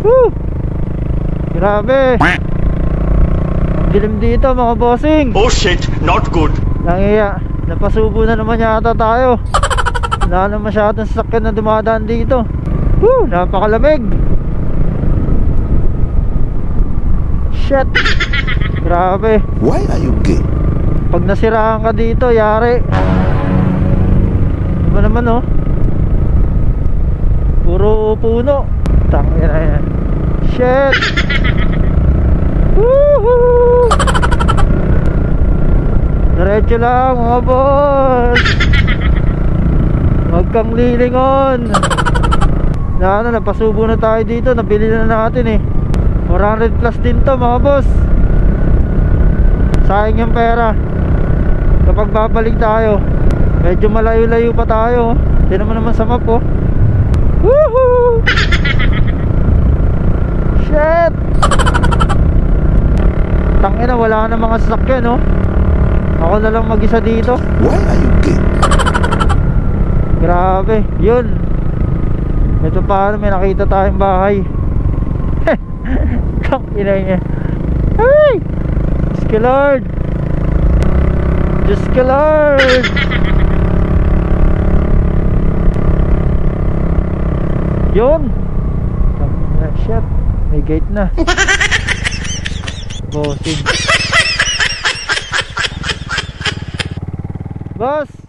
Woo! Grabe. Ang dilim dito mga bossing. Oh shit, not good. Langiya, napasubo na naman yata tayo. Wala na masyadong sasakyan na dumadaan dito. Woo! Napakalamig. Shit. Grabe. Why are you gay? Pag nasiraan ka dito, yari. Ano naman oh? Puro puno. Tangin na yan. Shit. Woohoo! Diretso lang mga boss. Huwag kang lilingon. Napasubo na tayo dito. Nabili na natin eh. 400 plus din to mga boss. Sayang yung pera kapag babalik tayo. Medyo malayo-layo pa tayo. Hindi naman sa map oh. Woohoo! Shit! Tangina, wala na mga sasakyan oh. Ako na lang mag-isa dito. Why are you gay? Grabe, yun. Ito pa, may nakita tayong bahay. Tangina niya. Hey! Diyos ka Lord. Diyos ka Lord. Yun. Shit, may gate na. Bossing. Boss.